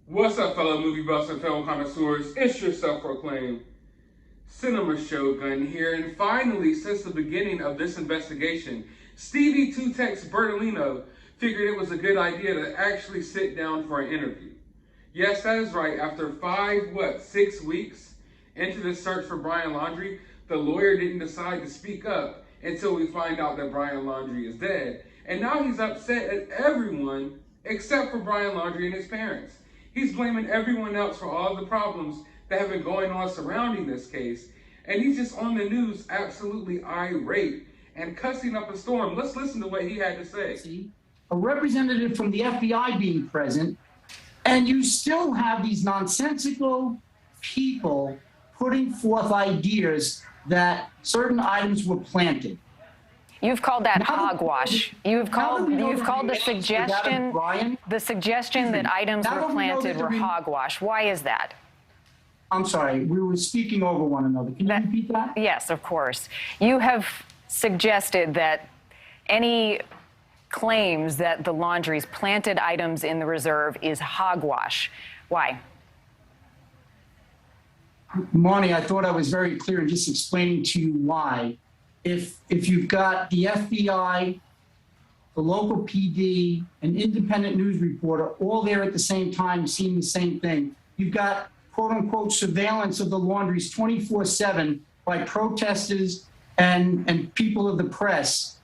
What's up, fellow movie buffs and film connoisseurs? It's your self-proclaimed cinema shogun here, and finally, since the beginning of this investigation, Stevie Two Tex Bertolino figured it was a good idea to actually sit down for an interview. Yes, that is right. After 6 weeks into the search for Brian Laundrie, the lawyer didn't decide to speak up until we find out that Brian Laundrie is dead. And now he's upset at everyone except for Brian Laundrie and his parents. He's blaming everyone else for all the problems that have been going on surrounding this case. And he's just on the news absolutely irate and cussing up a storm. Let's listen to what he had to say. A representative from the FBI being present, and you still have these nonsensical people putting forth ideas that certain items were planted. You've called that hogwash. You've called the suggestion that items were planted were hogwash. Why is that? I'm sorry, we were speaking over one another. Can you repeat that? Yes, of course. You have suggested that any claims that the Laundrie's planted items in the reserve is hogwash. Why? Monty, I thought I was very clear in just explaining to you why. If you've got the FBI, the local PD, an independent news reporter, all there at the same time seeing the same thing, you've got quote-unquote surveillance of the Laundries 24/7 by protesters and people of the press.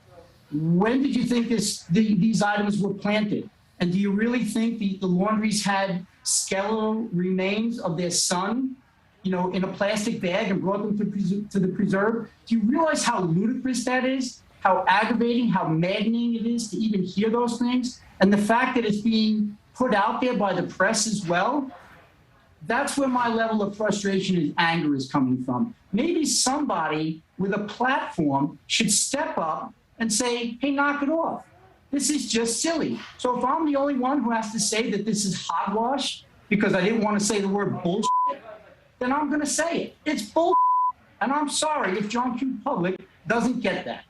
When did you think these items were planted? And do you really think the Laundries had skeletal remains of their son, in a plastic bag and brought them to the preserve? Do you realize how ludicrous that is? How aggravating, how maddening it is to even hear those things? And the fact that it's being put out there by the press as well, that's where my level of frustration and anger is coming from. Maybe somebody with a platform should step up and say, hey, knock it off. This is just silly. So if I'm the only one who has to say that this is hogwash because I didn't want to say the word bullshit, then I'm going to say it. It's bull. And I'm sorry if John Q. Public doesn't get that.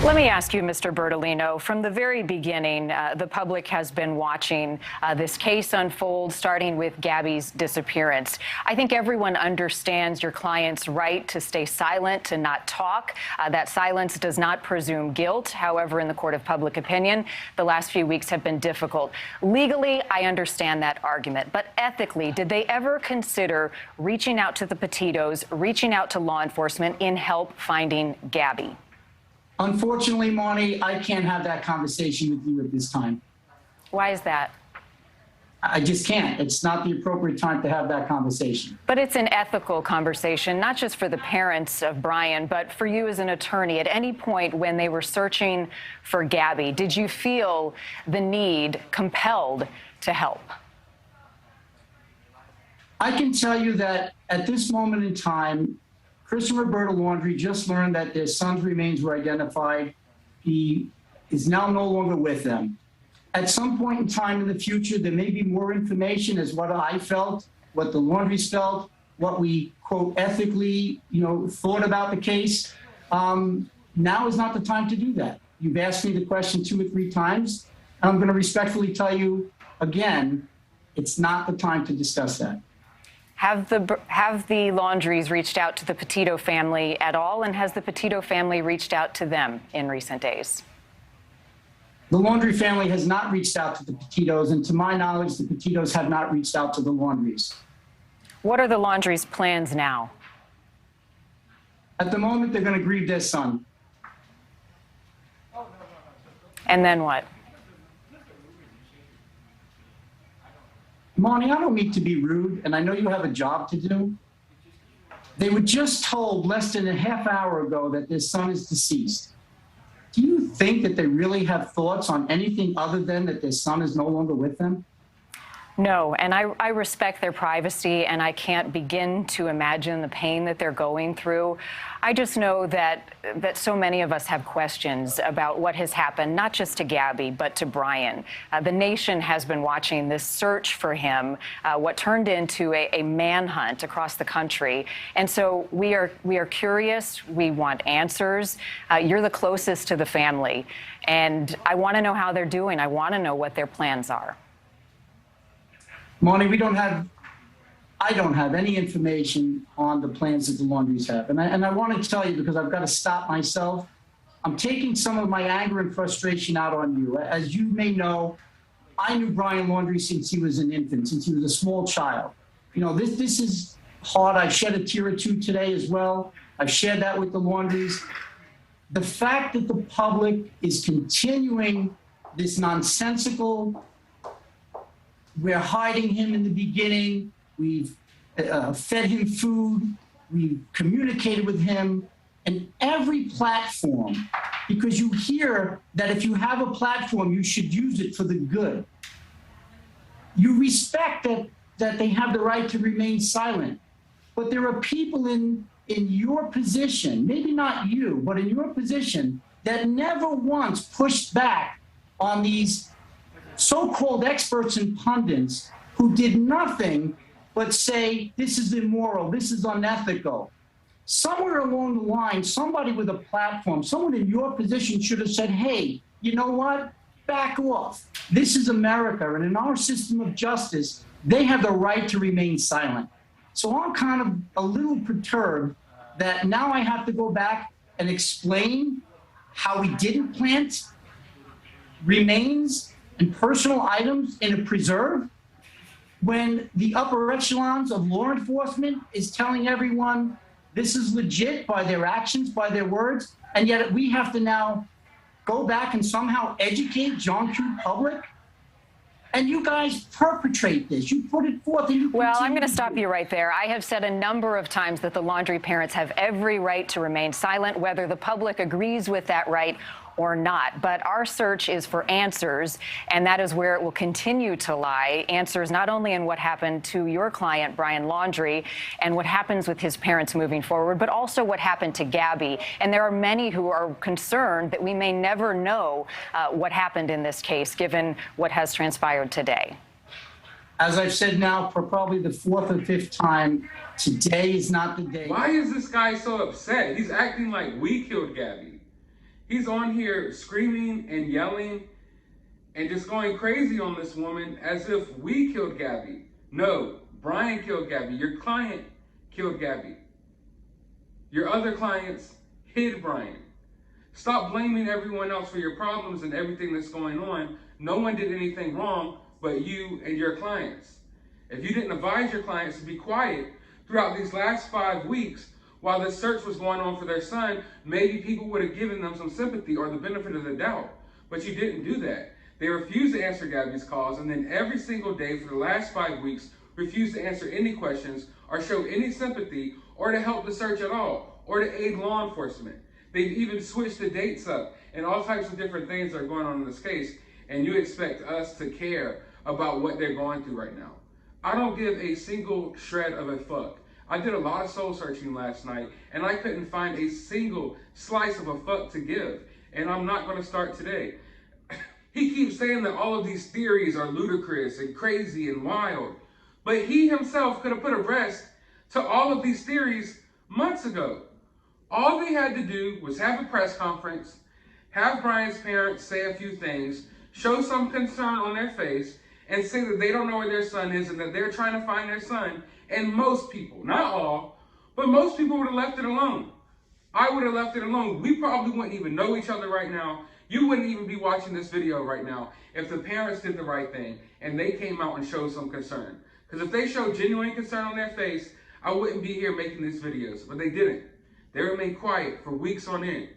Let me ask you, Mr. Bertolino, from the very beginning, the public has been watching this case unfold, starting with Gabby's disappearance. I think everyone understands your client's right to stay silent, to not talk. That silence does not presume guilt. However, in the court of public opinion, the last few weeks have been difficult. Legally, I understand that argument. But ethically, did they ever consider reaching out to the Petitos, reaching out to law enforcement in help finding Gabby? Unfortunately, Marnie, I can't have that conversation with you at this time. Why is that? I just can't. It's not the appropriate time to have that conversation. But it's an ethical conversation, not just for the parents of Brian, but for you as an attorney. At any point when they were searching for Gabby, did you feel the need, compelled to help? I can tell you that at this moment in time, Chris and Roberta Laundrie just learned that their son's remains were identified. He is now no longer with them. At some point in time in the future, there may be more information as what I felt, what the Laundries felt, what we, quote, ethically, thought about the case. Now is not the time to do that. You've asked me the question 2 or 3 times. And I'm going to respectfully tell you again, it's not the time to discuss that. Have the Laundries reached out to the Petito family at all, and has the Petito family reached out to them in recent days? The Laundrie family has not reached out to the Petitos, and to my knowledge, the Petitos have not reached out to the Laundries. What are the Laundries' plans now? At the moment, they're going to grieve their son. And then what? Monty, I don't mean to be rude, and I know you have a job to do. They were just told less than a half hour ago that their son is deceased. Do you think that they really have thoughts on anything other than that their son is no longer with them? No, and I respect their privacy, and I can't begin to imagine the pain that they're going through. I just know that so many of us have questions about what has happened, not just to Gabby, but to Brian. The nation has been watching this search for him, what turned into a manhunt across the country. And so we are curious. We want answers. You're the closest to the family, and I want to know how they're doing. I want to know what their plans are. Marnie, I don't have any information on the plans that the Laundries have. And I want to tell you, because I've got to stop myself, I'm taking some of my anger and frustration out on you. As you may know, I knew Brian Laundrie since he was an infant, since he was a small child. You know, this is hard. I've shed a tear or two today as well. I've shared that with the Laundries. The fact that the public is continuing this nonsensical, we're hiding him in the beginning, we've fed him food, we've communicated with him, and every platform, because you hear that if you have a platform, you should use it for the good. You respect that they have the right to remain silent, but there are people in your position, maybe not you, but in your position, that never once pushed back on these so-called experts and pundits who did nothing but say, this is immoral, this is unethical. Somewhere along the line, somebody with a platform, someone in your position should have said, hey, you know what? Back off. This is America, and in our system of justice, they have the right to remain silent. So I'm kind of a little perturbed that now I have to go back and explain how we didn't plant remains and personal items in a preserve when the upper echelons of law enforcement is telling everyone this is legit by their actions, by their words, and yet we have to now go back and somehow educate John Q. public? And you guys perpetrate this. You put it forth and you Well, I'm continue going to stop you right there. I have said a number of times that the Laundrie parents have every right to remain silent, whether the public agrees with that right or not. But our search is for answers, and that is where it will continue to lie. Answers not only in what happened to your client, Brian Laundrie, and what happens with his parents moving forward, but also what happened to Gabby. And there are many who are concerned that we may never know what happened in this case, given what has transpired today. As I've said now for probably the fourth or fifth time, today is not the day. Why is this guy so upset? He's acting like we killed Gabby. He's on here screaming and yelling and just going crazy on this woman as if we killed Gabby. No, Brian killed Gabby. Your client killed Gabby. Your other clients hid Brian. Stop blaming everyone else for your problems and everything that's going on. No one did anything wrong but you and your clients. If you didn't advise your clients to be quiet throughout these last 5 weeks, while the search was going on for their son, maybe people would have given them some sympathy or the benefit of the doubt. But you didn't do that. They refused to answer Gabby's calls, and then every single day for the last 5 weeks, refused to answer any questions or show any sympathy or to help the search at all, or to aid law enforcement. They've even switched the dates up, and all types of different things are going on in this case, and you expect us to care about what they're going through right now. I don't give a single shred of a fuck. I did a lot of soul searching last night, and I couldn't find a single slice of a fuck to give, and I'm not going to start today. He keeps saying that all of these theories are ludicrous and crazy and wild, but he himself could have put a rest to all of these theories months ago. All they had to do was have a press conference, have Brian's parents say a few things, show some concern on their face, and say that they don't know where their son is and that they're trying to find their son. And most people, not all, but most people would have left it alone. I would have left it alone. We probably wouldn't even know each other right now. You wouldn't even be watching this video right now if the parents did the right thing and they came out and showed some concern. Because if they showed genuine concern on their face, I wouldn't be here making these videos, but they didn't. They remained quiet for weeks on end.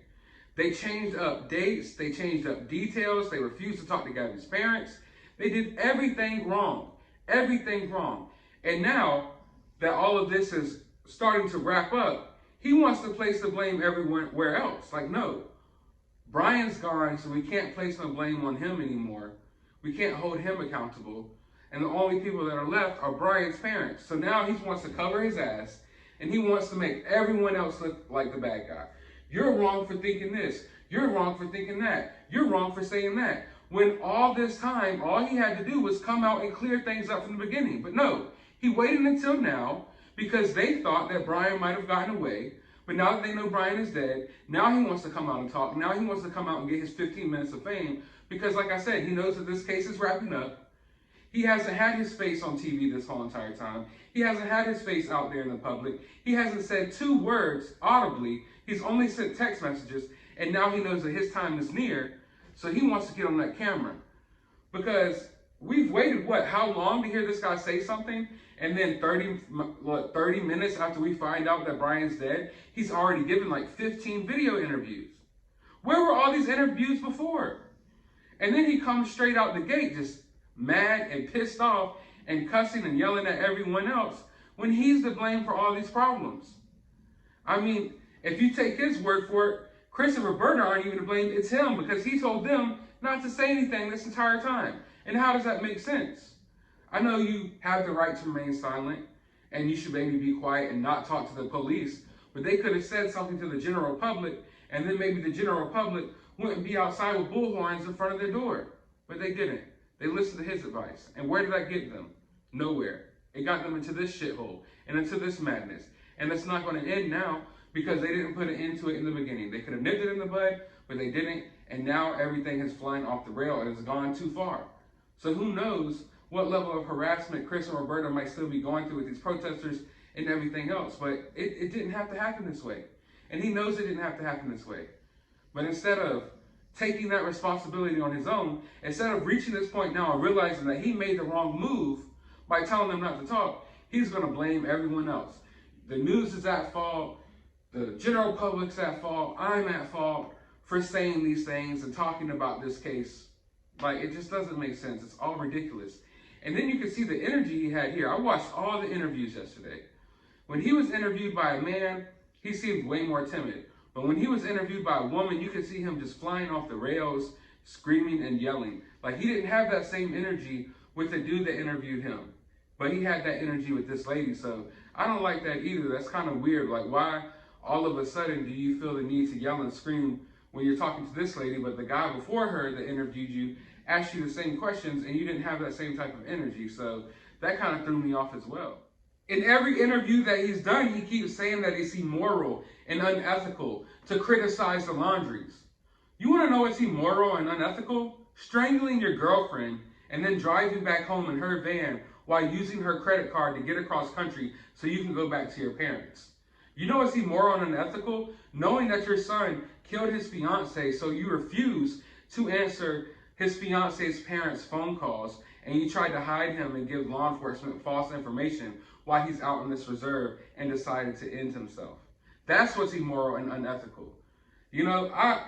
They changed up dates, they changed up details, they refused to talk to Gabby's parents. They did everything wrong, everything wrong. And now that all of this is starting to wrap up, he wants to place the blame everywhere else. Like, no, Brian's gone, so we can't place no blame on him anymore. We can't hold him accountable. And the only people that are left are Brian's parents. So now he wants to cover his ass, and he wants to make everyone else look like the bad guy. You're wrong for thinking this. You're wrong for thinking that. You're wrong for saying that. When all this time, all he had to do was come out and clear things up from the beginning. But no, he waited until now because they thought that Brian might have gotten away. But now that they know Brian is dead, now he wants to come out and talk. Now he wants to come out and get his 15 minutes of fame because, like I said, he knows that this case is wrapping up. He hasn't had his face on TV this whole entire time. He hasn't had his face out there in the public. He hasn't said 2 words audibly. He's only sent text messages, and now he knows that his time is near, so he wants to get on that camera. Because we've waited, how long to hear this guy say something? And then 30 minutes after we find out that Brian's dead, he's already given like 15 video interviews. Where were all these interviews before? And then he comes straight out the gate just mad and pissed off and cussing and yelling at everyone else when he's to blame for all these problems. I mean, if you take his word for it, Chris and Roberta aren't even to blame, it's him, because he told them not to say anything this entire time. And how does that make sense? I know you have the right to remain silent, and you should maybe be quiet and not talk to the police, but they could have said something to the general public, and then maybe the general public wouldn't be outside with bullhorns in front of their door. But they didn't. They listened to his advice. And where did that get them? Nowhere. It got them into this shithole and into this madness. And it's not going to end now because they didn't put an end to it in the beginning. They could have nipped it in the bud, but they didn't. And now everything has flying off the rail and has gone too far. So who knows what level of harassment Chris and Roberta might still be going through with these protesters and everything else. But it didn't have to happen this way. And he knows it didn't have to happen this way. But instead of taking that responsibility on his own, instead of reaching this point now and realizing that he made the wrong move by telling them not to talk, he's going to blame everyone else. The news is at fault. The general public's at fault. I'm at fault for saying these things and talking about this case. Like, it just doesn't make sense. It's all ridiculous. And then you can see the energy he had here. I watched all the interviews yesterday. When he was interviewed by a man, he seemed way more timid. But when he was interviewed by a woman, you could see him just flying off the rails, screaming and yelling. Like, he didn't have that same energy with the dude that interviewed him. But he had that energy with this lady. So I don't like that either. That's kind of weird. Like, why all of a sudden do you feel the need to yell and scream when you're talking to this lady, but the guy before her that interviewed you asked you the same questions and you didn't have that same type of energy? So that kind of threw me off as well. In every interview that he's done, he keeps saying that it's immoral and unethical to criticize the Laundries. You want to know what's immoral and unethical? Strangling your girlfriend and then driving back home in her van while using her credit card to get across country so you can go back to your parents. You know what's immoral and unethical? Knowing that your son killed his fiance, so you refuse to answer his fiance's parents' phone calls, and you tried to hide him and give law enforcement false information while he's out on this reserve and decided to end himself. That's what's immoral and unethical. You know, I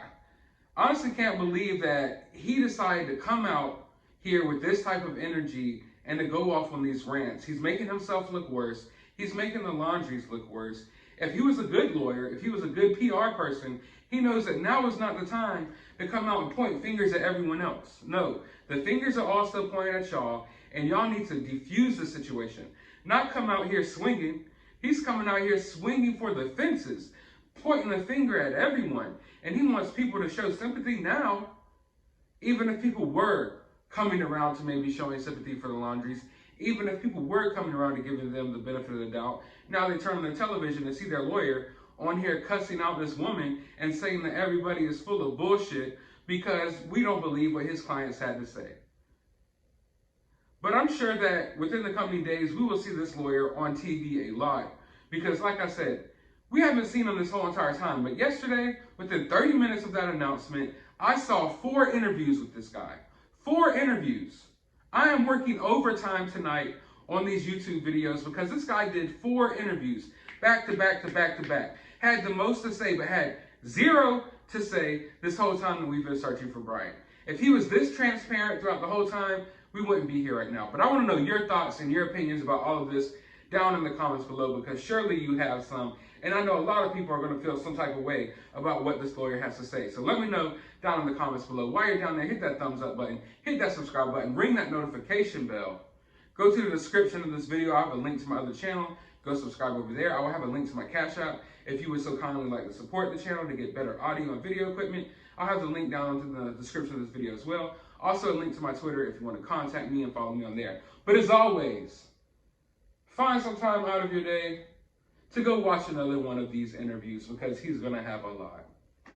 honestly can't believe that he decided to come out here with this type of energy and to go off on these rants. He's making himself look worse. He's making the Laundries look worse. If he was a good lawyer, if he was a good PR person, he knows that now is not the time to come out and point fingers at everyone else. No, the fingers are all still pointing at y'all, and y'all need to defuse the situation. Not come out here swinging. He's coming out here swinging for the fences, pointing the finger at everyone. And he wants people to show sympathy now, even if people were coming around to maybe showing sympathy for the Laundries, even if people were coming around to giving them the benefit of the doubt. Now they turn on their television and see their lawyer on here cussing out this woman and saying that everybody is full of bullshit because we don't believe what his clients had to say. But I'm sure that within the coming days, we will see this lawyer on TV a lot. Because like I said, we haven't seen him this whole entire time. But yesterday, within 30 minutes of that announcement, I saw 4 interviews with this guy. 4 interviews. I am working overtime tonight on these YouTube videos because this guy did 4 interviews back to back to back to back. Had the most to say, but had 0 to say this whole time that we've been searching for Brian. If he was this transparent throughout the whole time, we wouldn't be here right now. But I want to know your thoughts and your opinions about all of this down in the comments below, because surely you have some. And I know a lot of people are going to feel some type of way about what this lawyer has to say. So let me know down in the comments below. While you're down there, hit that thumbs up button, hit that subscribe button, ring that notification bell. Go to the description of this video. I have a link to my other channel. Go subscribe over there. I will have a link to my CashApp if you would so kindly like to support the channel to get better audio and video equipment. I'll have the link down in the description of this video as well. Also a link to my Twitter if you want to contact me and follow me on there. But as always, find some time out of your day to go watch another one of these interviews because he's going to have a lot.